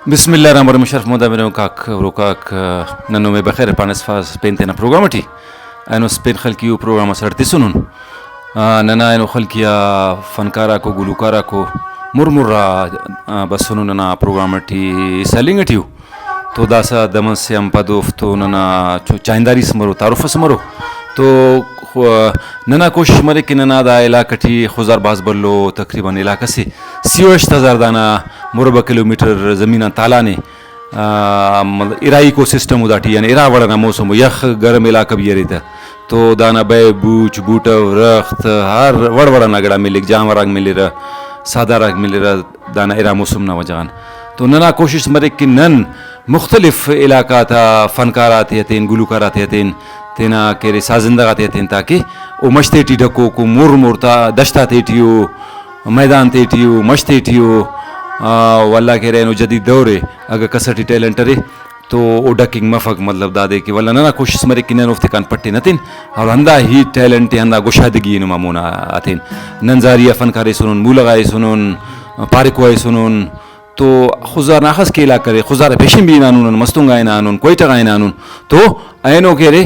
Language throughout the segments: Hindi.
Bismillahirrahmanirrahim. Mushaf moda meno kak rokak nanu me bakhair panas faz pentena programati. Ano spen khalkiu programa sarti sunun. Nana ano khalkia fankara ko gulukara ko murmurra basunun nana programati salingatiu. To dasa daman se ampaduf to nana chaindari smaro taruf smaro. तो नना कोशिश मरे कि नना दा इलाका टी खुजार बाज बल्लो तकरीबन इलाका से 60,000 दाना मुरबा किलोमीटर ज़मीना ताला ने इराई को सिस्टम उदाटी यानी इरा वड़ा ना मौसम यख गर्म इलाका भी रहता तो दाना बे बूच बूटा रख्त हर वड़ वड़ा ना गड़ा मिले जानवर आग मिले रहा सादा राग मिले रहा दाना इरा मौसम ना वजान तो नना कोशिश मरे कि नन मुख्तलिफ इलाका था फनकार आते हैं गुलूकार आते हैं तेना केरे साजिंदा आते हैं ताकि वो मश्ते टीडको को मुर मुरता दश्ता तेटियो मैदान तेटियो मश्ते टियो वल्ला केरे नो जदीद दौरे अगर कसटी टैलेंट रे तो ओ डकिंग मफक मतलब दादे कि वल्ला ना कोशिश मरे कि नन उफ्ते कान पट्टी नतिन और अंदा ही टैलेंट अंदा गुशादगी नु मामूना आतिन नंजारिया फनकारे सुनन मुलगाए सुनन पारिकोए सुनन तो खुजार नाखस के इलाका रे खुजार पेशिम भी नानुन मस्तुंगा नानुन कोई टगा नानुन तो ऐनो के रे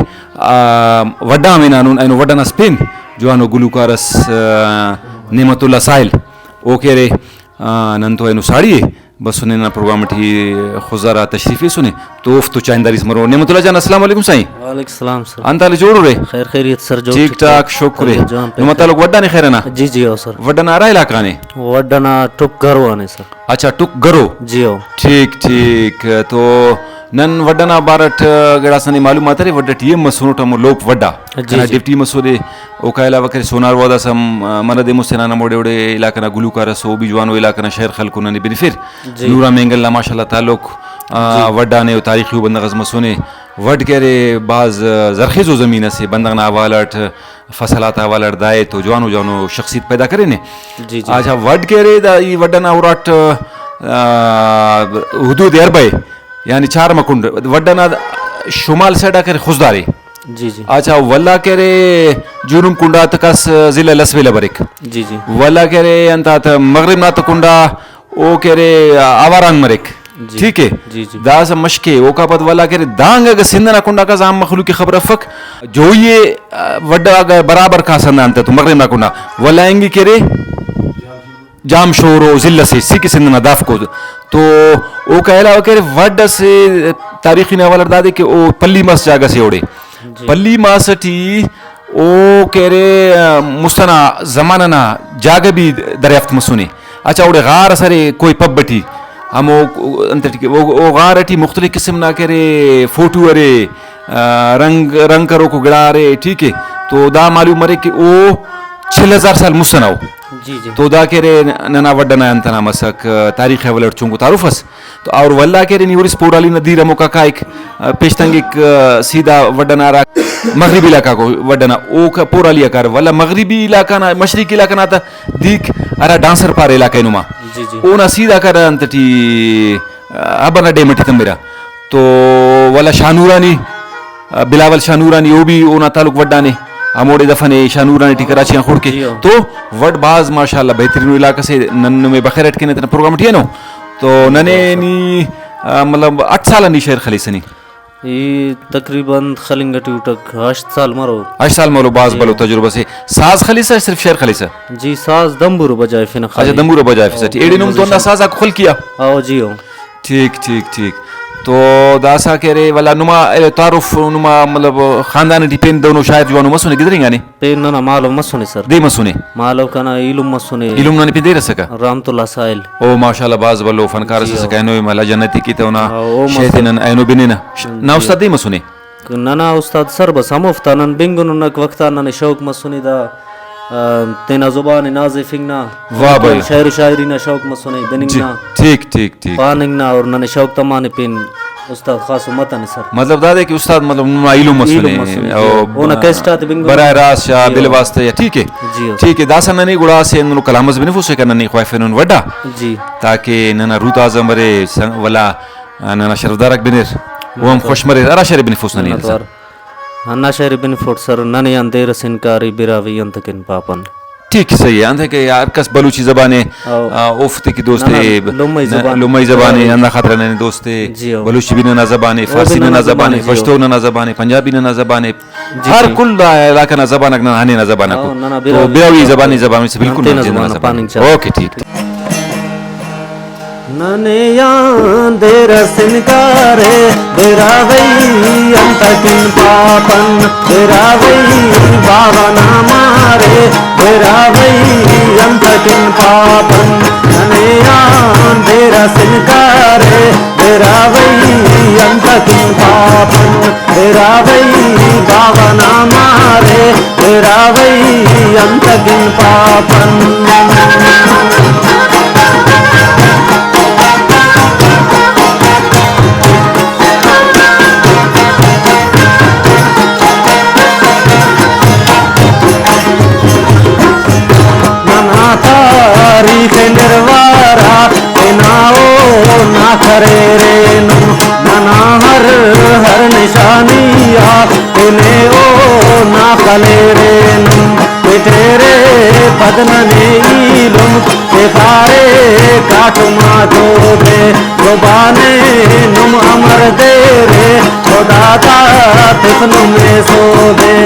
वड्डा में नानुन ऐनो वड्डा स्पेन जो आनो गुलुकारस नेमतुल्ला साइल ओ के रे नंतो ऐनो साड़ी बस सुने ना प्रोग्राम ठी खुजारा तशरीफी सुने तो उफ तो चाइंदारिस मरो नेमतुल्ला जान अस्सलाम वालेकुम साईं वालेकुम सलाम सर अंताले जोड़ो रे खैर खैरियत सर जो ठीक ठाक शुक्र है नुमता लोग वड्डा ने खैर ना जी हो सर वड्डा ना आरा इलाका ने वड्डा ना टुक घरो आने सर अच्छा टुक घरो जी हो ठीक ठीक तो नन वड्डना बारट गड़ासनी मालूमात रे वड्डा टीएम मसुनो टमो लोप वड्डा kana deputy masode o kaila wakare sonar wada sam manade musena na mode ode ilaka na gulukara so bijwano ilaka na shahr khalkuna ne benefir nura mengal la mashallah taluk वड्डा ने तारीखी बंदगज मसुने वड करे बाज जरखेजो ज़मीन से बंदगना वालट फसलात वालट दाए तो जवानो जवानो शख्सियत पैदा करे ने अच्छा वड करे दा ई वड्डना उराट हुदूद अरबे यानी 4 मकुंड वड्डना शुमाल सेडा करे खुजदारे जी अच्छा वल्ला करे जुनुम कुंडा तकस जिला लसवेला बरिक जी वल्ला करे अंतात मगरिब ना तकुंडा ओ करे आवारांग मरिक ठीक है दास मशके ओ का पद वाला करे दांग अगर सिंधना कुंडा का जाम मखलू की खबर फक जो ये वड्डा अगर बराबर का संदानता तो मगरिब ना कुंडा वलाएंगी करे जाम शोरो जिल्ला से सिक सिंधना दाफ को तो ओ कहला करे वड्डा से तारीखी नवाल दादे के ओ पल्ली मास जागा से ओड़े पल्ली मासटी ओ करे मुस्तना जमाना जागा भी दरियाफ्त मसुने अच्छा ओड़े गार सरे कोई पब्बटी हम वो गारटी मुख्तलिफ किस्म ना करे फोटो अरे रंग करो को गड़ा रे ठीक है तो दा मालूम मरे कि ओ 6000 साल मुस्तनाओ तो दा के रे नना वड्डना अंतना मसक तारीख है वलट चुंगो तारुफस तो और वल्ला के रे निवरिस पोराली नदीर मुका काइक पेशतंगिक सीधा वड्डना रा मगरिबी इलाका को वड्डना ओ का पोराली आकार वल्ला मगरिबी इलाका ना मशरिकी इलाका ना ता दीक अरा डांसर पार इलाका नुमा ओ ना सीधा कर अंतटी अबना डेमटी तमेरा तो वल्ला शानूरानी बिलावल शानूरानी ओ भी ओ ना तालुक वड्डा ने अमोड़े दफने शानूरानी टी कराची खोड़ के तो वड बाज माशाल्लाह बेहतरीन इलाका से नन में बखैरट के ने प्रोग्राम टिए नो तो नने नी मतलब 8 साल नी शेर खलीसनी ये तकरीबन खलिंगटी उठक 8 साल मारो बाज बलो तजुर्बा से साज खलीसा सिर्फ शेर खलीसा जी साज दंबुर बजाय फिन अच्छा दंबुर बजाय फिर एडी नुम तो ना साज खुल किया आओ जी हो ठीक तो दासा करे वाला नुमा तारुफ नुमा मतलब खानदान डिपेंड दोनों शायद जवानो मसुने किधरिंगा ने पेन ना मालो मसुने सर दे मसुने मालो kana ilum मसुने ilum ना पे दे रसका रामतुल्ला साइल ओ माशाल्लाह बाज बलो फनकार से कहनो मला जन्नती की तो ना शैतान आइनो बिनेना ना उस्ताद दे मसुने ना उस्ताद सर बस हम उफ्तानन बिंगुन नक वक्ता ना शौक मसुने दा तेना जुबान नाज़िफिंगना वाह भाई शायरी शायरी ना शौक मसुने बनिंगना ठीक पानिंगना और ना शौक तमाने पिन उस्ताद खास मतन सर मतलब दादे कि उस्ताद मतलब इलम मसुने ओ ना कैस्टा ते बिंगो बराह रास्त या बिल वास्ते या ठीक है दासा ननी गुड़ा से नु कलामस बिन फुसे करना नहीं ख्वाफन वड्डा जी ताकि नना रूत आजम रे वला नना शरदारक बिनर वो हम खुशमरे अरा शर बिन फुस नहीं अन्ना शर बिन फुट सर नने अंदेर सिनकारी बिरावी अंतकिन पापन ठीक सही है अंधे के यार कस बलूची ज़बाने उफ्ते की दोस्ते लुमई ज़बाने अंधा खातर ने दोस्ते बलूची भी ना ज़बाने फारसी ना ज़बाने पश्तो ना ज़बाने पंजाबी ना ज़बाने हर कुल इलाका ना ज़बान ना हने ना ज़बान को तो बेवी ज़बान से बिल्कुल ना ज़बान ओके ठीक नने यादे रसनकारे तेरा वही अंतकिन पापन तेरा वही बाबा ना मारे तेरा वही अंतकिन पापन नने यादे रसनकारे तेरा वही अंतकिन पापन तेरा वही बाबा ना मारे तेरा वही अंतकिन पापन तारीख निर्वारा नाओ ना करे रे नना हर हर निशानिया तेने ओ ना कले रे तेरे बदनने इलम तेरे काटमा जोबे जुबाने नुम अमर दे रे दादा तिफन में सो दे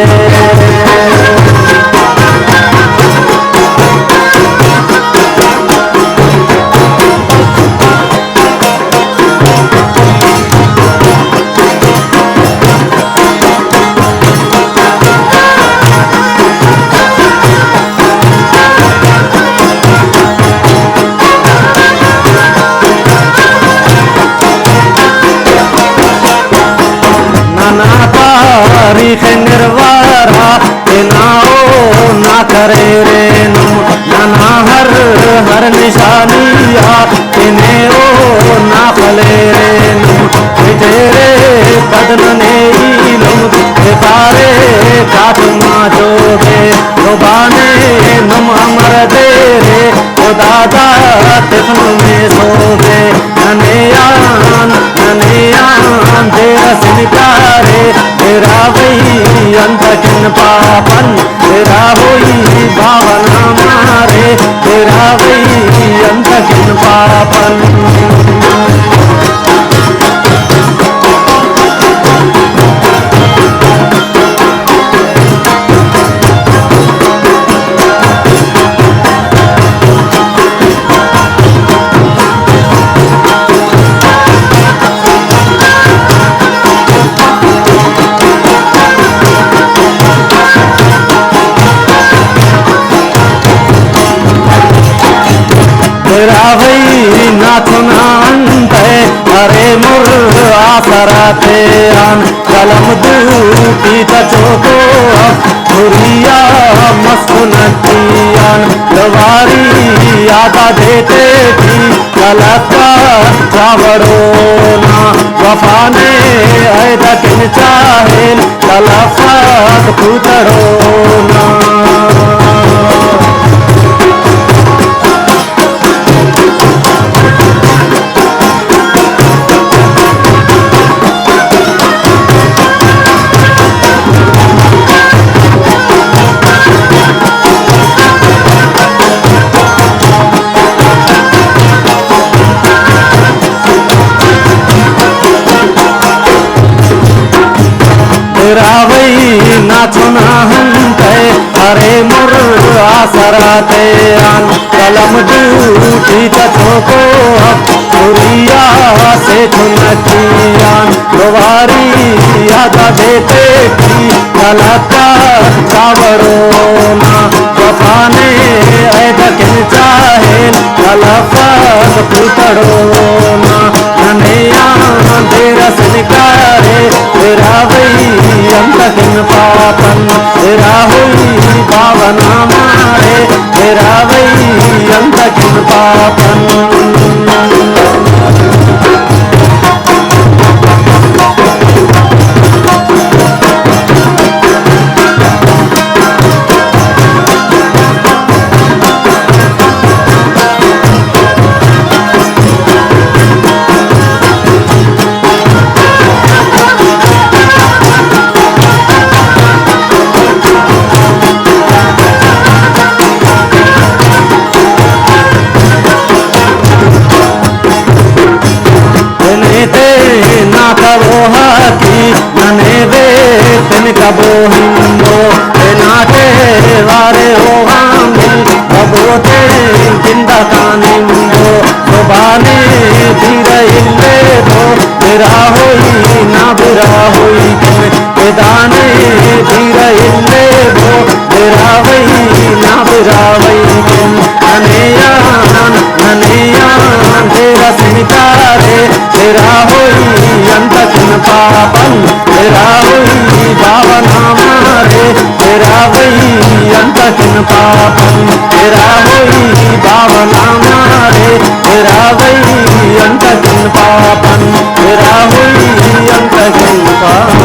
तारीख निर्वारा नाओ ना करे रे नना हर हर निशानिया तेने ओ ना फले रे तेरे बदनने इलम तेरे काटमा जोबे जुबाने नम अमर दे रे दादा तिफन में सो दे नने यान तेरा सिनकारे तेरा वही अंतकिन पापन तेरा होई भावना मारे तेरा वही अंतकिन पापन तेरा वही नाथुना अंत अरे मुर आसरा तेरान कलम दूती तचोको मुरिया मस्त नदियान दवारी आदा देते थी कलका चावड़ो ना वफाने ऐदा किन चाहे कलफात पुतड़ो ना तेरा वही नाचुना हंते अरे मुर आसरा तेरान कलम दूती तचोको मुरिया से चुनकियान दुवारी आदा देते की कलका चावड़ो ना वफाने ऐदा किन चाहे कलफात पुतड़ो ना ननिया तेरा सिनकारे तेरा वही अंतकिन पापन तेरा हुई भावना मारे तेरा वही अंतकिन पापन रबो हिंदो नाटे वारे हो हामिल रबोते जिंदा कानी मुंडो सोबाने धीरे इल्ले दो बिरा होई ना बिरा होई के दाने धीरे इल्ले दो बिरा वही ना बिरा वही ननेयान तेरा सितारे तेरा होई अंतकन पापन तेरा होई बावना मारे तेरा वही अंतकन पापन तेरा होई बावना मारे तेरा वही अंतकन पापन तेरा होई अंतकन पापन